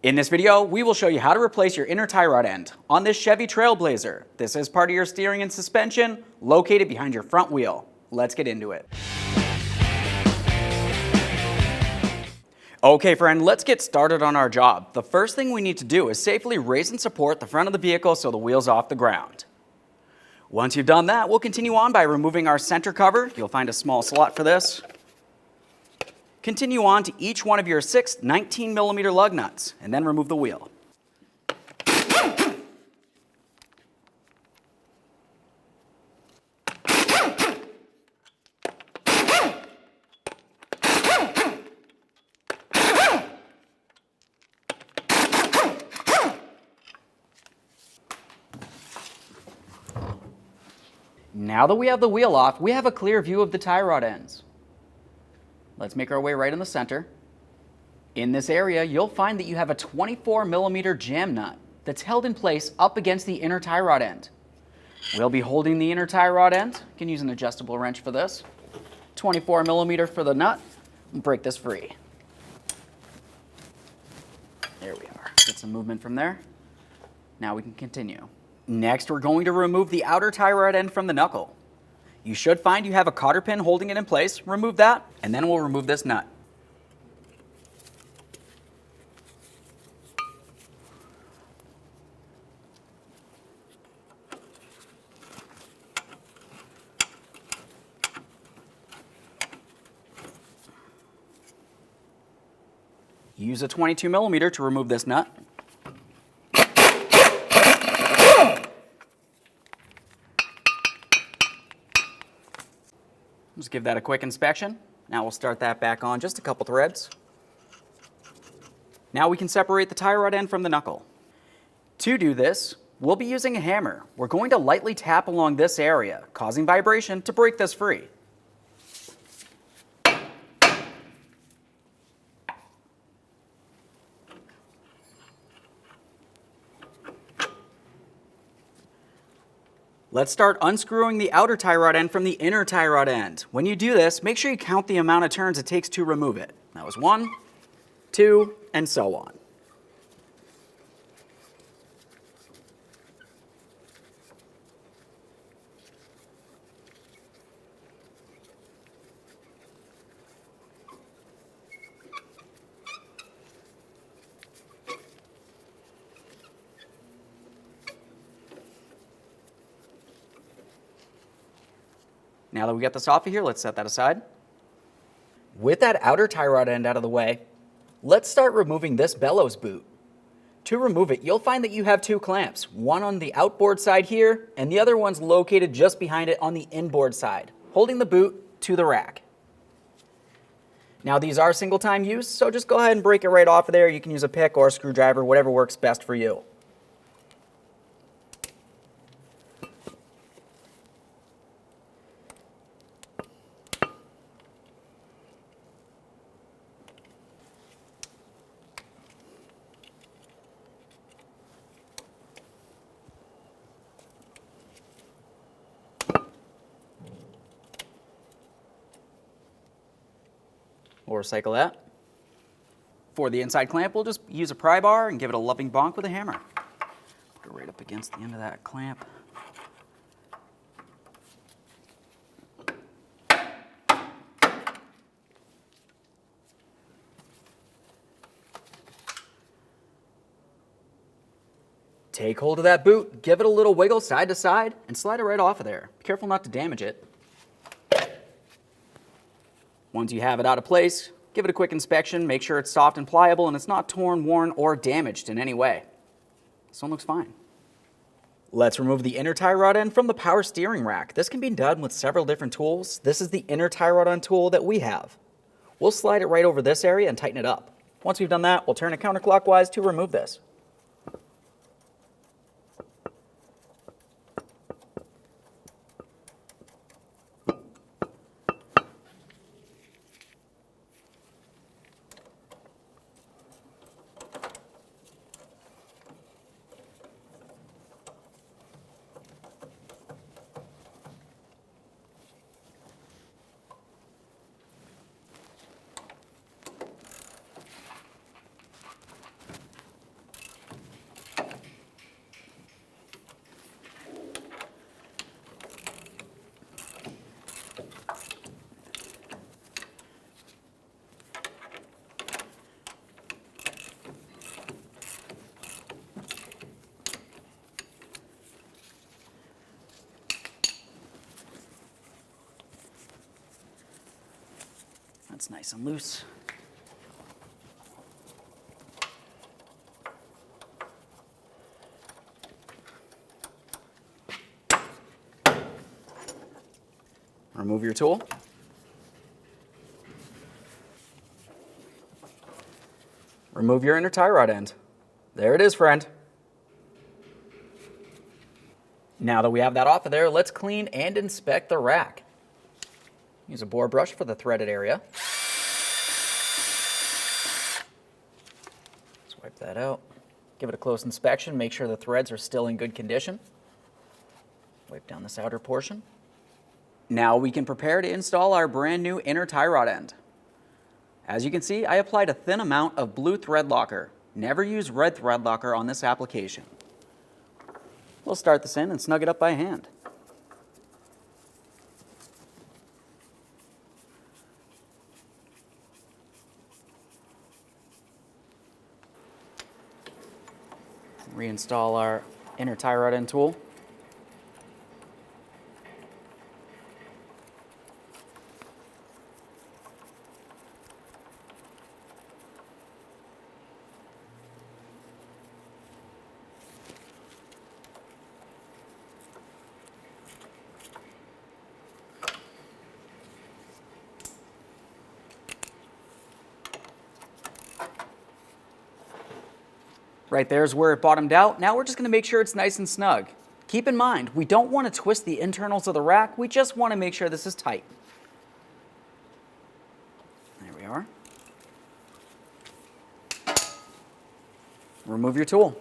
In this video, we will show you how to replace your inner tie rod end on this Chevy Trailblazer. This is part of your steering and suspension, located behind your front wheel. Let's get into it. Okay friend, let's get started on our job. The first thing we need to do is safely raise and support the front of the vehicle so the wheel's off the ground. Once you've done that, we'll continue on by removing our center cover. You'll find a small slot for this. Continue on to each one of your 6 19mm lug nuts, and then remove the wheel. Now that we have the wheel off, we have a clear view of the tie rod ends. Let's make our way right in the center. In this area, you'll find that you have a 24mm jam nut that's held in place up against the inner tie rod end. We'll be holding the inner tie rod end. You can use an adjustable wrench for this. 24mm for the nut. And break this free. There we are. Get some movement from there. Now we can continue. Next, we're going to remove the outer tie rod end from the knuckle. You should find you have a cotter pin holding it in place. Remove that, and then we'll remove this nut. Use a 22mm to remove this nut. Just give that a quick inspection. Now we'll start that back on, just a couple threads. Now we can separate the tie rod end from the knuckle. To do this, we'll be using a hammer. We're going to lightly tap along this area, causing vibration to break this free. Let's start unscrewing the outer tie rod end from the inner tie rod end. When you do this, make sure you count the amount of turns it takes to remove it. That was 1, 2, and so on. Now that we got this off of here, let's set that aside. With that outer tie rod end out of the way, let's start removing this bellows boot. To remove it, you'll find that you have 2 clamps, one on the outboard side here, and the other one's located just behind it on the inboard side, holding the boot to the rack. Now these are single-time use, so just go ahead and break it right off of there. You can use a pick or a screwdriver, whatever works best for you. We'll recycle that. For the inside clamp, we'll just use a pry bar and give it a loving bonk with a hammer. Put it right up against the end of that clamp. Take hold of that boot, give it a little wiggle side to side, and slide it right off of there. Be careful not to damage it. Once you have it out of place, give it a quick inspection, make sure it's soft and pliable and it's not torn, worn, or damaged in any way. This one looks fine. Let's remove the inner tie rod end from the power steering rack. This can be done with several different tools. This is the inner tie rod end tool that we have. We'll slide it right over this area and tighten it up. Once we've done that, we'll turn it counterclockwise to remove this. nice and loose. Remove your tool. Remove your inner tie rod end. There it is, friend. Now that we have that off of there, let's clean and inspect the rack. Use a bore brush for the threaded area. Let's wipe that out. Give it a close inspection, make sure the threads are still in good condition. Wipe down this outer portion. Now we can prepare to install our brand new inner tie rod end. As you can see, I applied a thin amount of blue thread locker. Never use red thread locker on this application. We'll start this in and snug it up by hand. Reinstall our inner tie rod end tool. Right there's where it bottomed out. Now we're just going to make sure it's nice and snug. Keep in mind, we don't want to twist the internals of the rack. We just want to make sure this is tight. There we are. Remove your tool.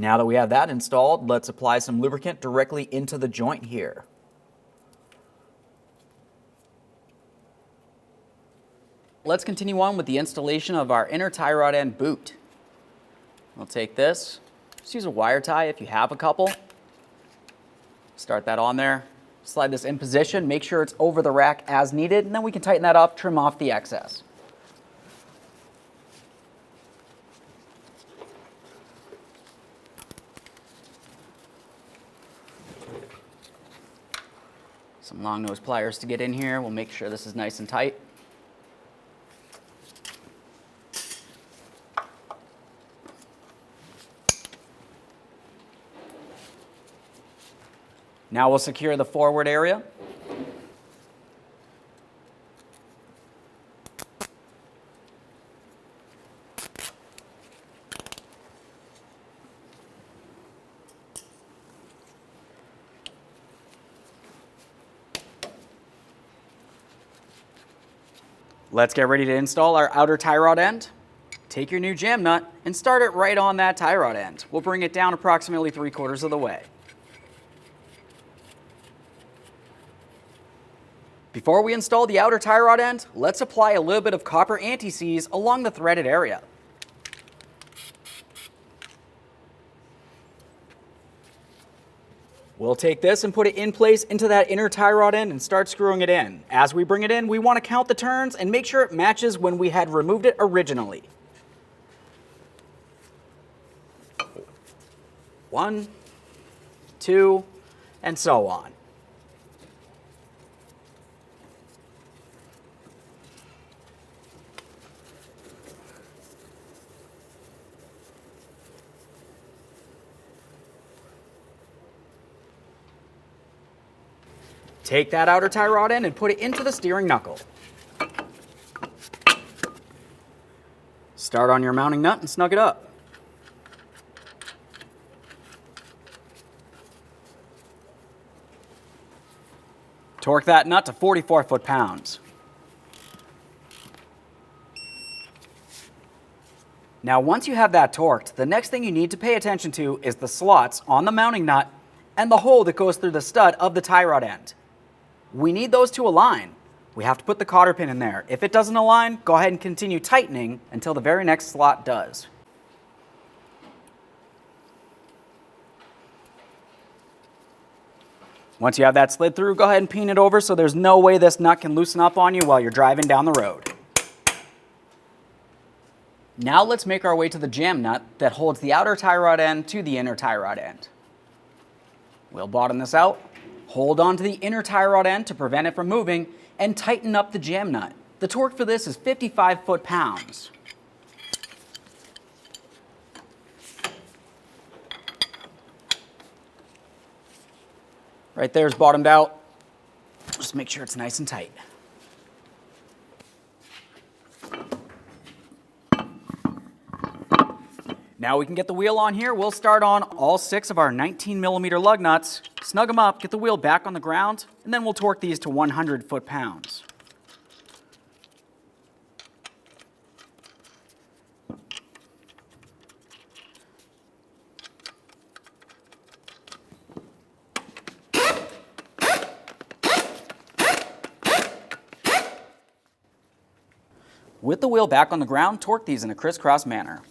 Now that we have that installed, let's apply some lubricant directly into the joint here. Let's continue on with the installation of our inner tie rod end boot. We'll take this, just use a wire tie if you have a couple. Start that on there, slide this in position, make sure it's over the rack as needed, and then we can tighten that up, trim off the excess. Some long nose pliers to get in here. We'll make sure this is nice and tight. Now we'll secure the forward area. Let's get ready to install our outer tie rod end. Take your new jam nut and start it right on that tie rod end. We'll bring it down approximately 3/4 of the way. Before we install the outer tie rod end, let's apply a little bit of copper anti-seize along the threaded area. We'll take this and put it in place into that inner tie rod end and start screwing it in. As we bring it in, we want to count the turns and make sure it matches when we had removed it originally. 1, 2, and so on. Take that outer tie rod end and put it into the steering knuckle. Start on your mounting nut and snug it up. Torque that nut to 44 foot-pounds. Now once you have that torqued, the next thing you need to pay attention to is the slots on the mounting nut and the hole that goes through the stud of the tie rod end. We need those to align. We have to put the cotter pin in there. If it doesn't align, go ahead and continue tightening until the very next slot does. Once you have that slid through, go ahead and peen it over so there's no way this nut can loosen up on you while you're driving down the road. Now let's make our way to the jam nut that holds the outer tie rod end to the inner tie rod end. We'll bottom this out, hold on to the inner tie rod end to prevent it from moving, and tighten up the jam nut. The torque for this is 55 foot-pounds. Right there is bottomed out. Just make sure it's nice and tight. Now we can get the wheel on here. We'll start on all 6 of our 19mm lug nuts, snug them up, get the wheel back on the ground, and then we'll torque these to 100 foot-pounds. With the wheel back on the ground, torque these in a crisscross manner.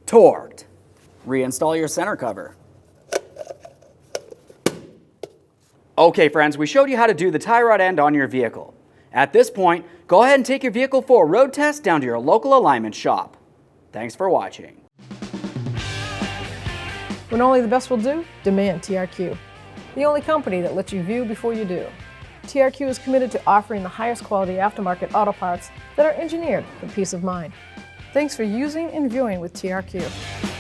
Torqued. Reinstall your center cover. Okay friends, we showed you how to do the tie rod end on your vehicle. At this point, go ahead and take your vehicle for a road test down to your local alignment shop. Thanks for watching. When only the best will do, demand TRQ. The only company that lets you view before you do. TRQ is committed to offering the highest quality aftermarket auto parts that are engineered for peace of mind. Thanks for using and viewing with TRQ.